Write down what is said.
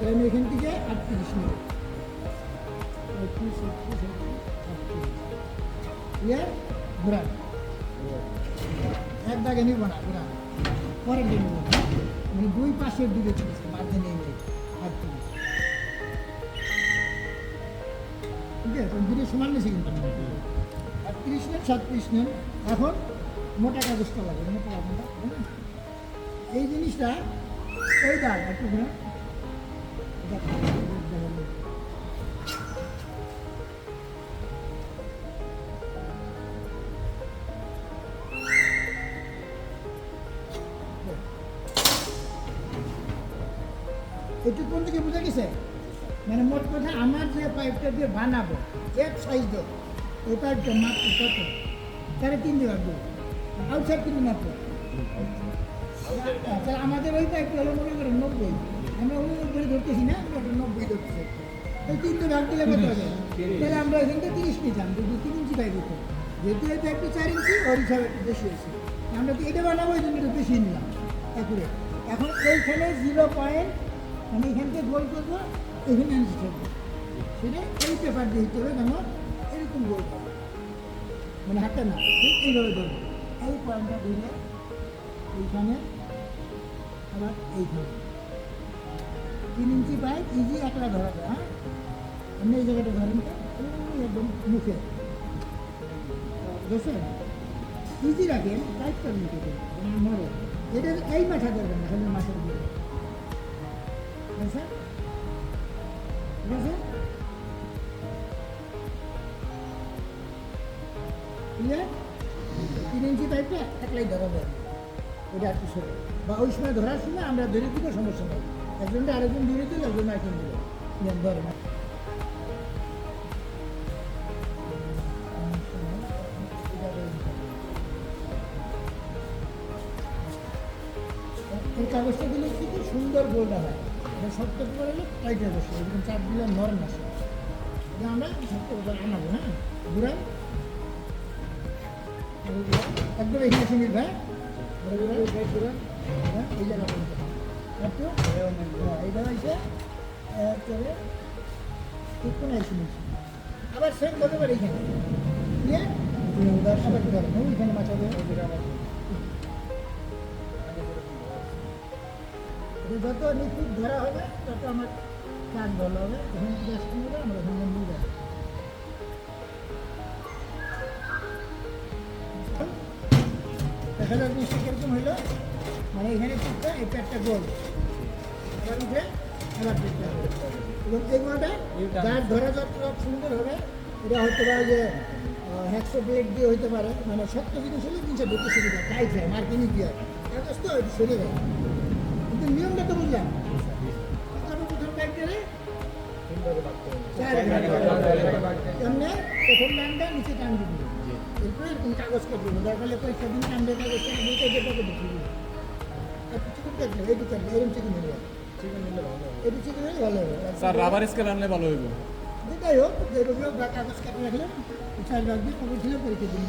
আমি এখান থেকে 38 নেব। 38 ঘোরান, এক দাগে নিব না, ঘোরান পরের দিন নিব, মানে দুই পাশের দিকে চলছে, মাঝে নেই নেই 38। ঠিক আছে, দুটো সমান নিয়েছি কিন্তু 38 নেন, 37 নেন। এখন মোটা কাগজটা লাগে, মোটা কাগজটা এই জিনিসটা এই দাগ একটু ঘুরে একটু কোন দিকে বুঝে গেছে, মানে মোট কথা আমার যে পাইপটা দিয়ে বানাবো এক সাইজ দেব, ওই পাইপটা মাত্র কত 3.5 দেবো, আউটসাইড কিন্তু মাত্র। তাহলে আমাদের ওই পাইপটা হলো মনে করেন 90, আমরা 90 ধরতেছি না, আমরা 90 ধরতেছি। ওই 3 ভাগ দিলে কত হবে? তাহলে আমরা এখানটা 30 নিতাম, যদি 3 ইঞ্চি পাইপ হতো, যেহেতু এই পাইপটা 4 ইঞ্চি ওর হিসাবে একটু বেশি হয়েছে, আমরা তো এটা বানাবো এই জন্য একটু বেশি নিলাম একুরে। এখন এইখানে 0 পয়েন্ট, মানে এখান থেকে গোল করবো, এখানে আনতে থাকবো, সেটা এই পেপার দিয়ে দিতে হবে, কেন এরকম গোল করবো, মানে হাতটা না, ঠিক এইভাবে ধরবো, এই পয়েন্টটা ধরে এইখানে আবার এইখানে 3 ইঞ্চি পাইপ ইজি একলা ধরা যায়। হ্যাঁ, আপনি এই জায়গাটা ধরেন তো, একদম মুখে বুঝছেন, ইজি রাখেন, পাইপটা মুখে দেন, মরে এটা এই মাথা ধরবেন না, খালি মাথার দিকে, ঠিক আছে? ঠিক আছে, ক্লিয়ার? 3 ইঞ্চি পাইপটা একলাই ধরা যায়, ওটা একটু সরে, বা ওই সময় ধরার সময় আমরা ধরে দিব, সমস্যা নেই, একজনটা আরেকজন ধরে দিল, একজন আরেকজন দিল, ধরে না। এই কাগজটা দিলে কিন্তু সুন্দর গোলটা হয়, এটা শক্ত করে টাইট হয়ে বসে, এরকম চাপ দিলে নরম আসে, এটা আমরা শক্ত করে আনাবো। হ্যাঁ, ঘুরাই একদম এখানে সিমিল ভাই, এই জায়গা পর্যন্ত একটু এইটা হয়েছে একেবারে ঠিক কোনো সিমিল, আবার সেম করতে পারে এইখানে দিয়ে আবার ধরেন ওইখানে মাথা দেয়, যত নিখুঁত ধরা হবে তত আমার কাজ ভালো হবে, এখানে গ্যাস কমে আমরা ওখানে নিয়ে যাবো। দেখা যাক জিনিসটা কিরকম হইলো, মানে এখানে টুকটা এটা একটা গোল, আবার উঠে আবার টুকটা হবে, এবং এই গোলটা যার ধরা যত সুন্দর হবে, এটা হতে পারে যে হ্যাকসো ব্লেড দিয়ে হইতে পারে, মানে শক্ত জিনিস হলে জিনিসটা ধরতে সুবিধা, টাইট হয়, মার্কিনি দিয়ে কাগজ তো একটু সরে যায়, কিন্তু নিয়মটা তো বুঝলাম। প্রথম পাইপটারে এমনি প্রথম লাইনটা নিচে টান দিবি, এরপরে এরকম কাগজ কেটে দেবো, দরকার হলে কয়েকটা দিন টান দিয়ে কাগজটা বলতে যেটা কেটে দিবি, একটু চিকেন কাটবে, এইটু কাটবে, এরকম চিকেন হলে একটু চিকেন হলে ভালো হবে। স্যার রাবার স্কেল আনলে ভালো হইব, যেটাই হোক, যেগুলো কাগজ কেটে রাখলে 4 ভাগ দিয়ে খবর ছিল পরীক্ষা দিন,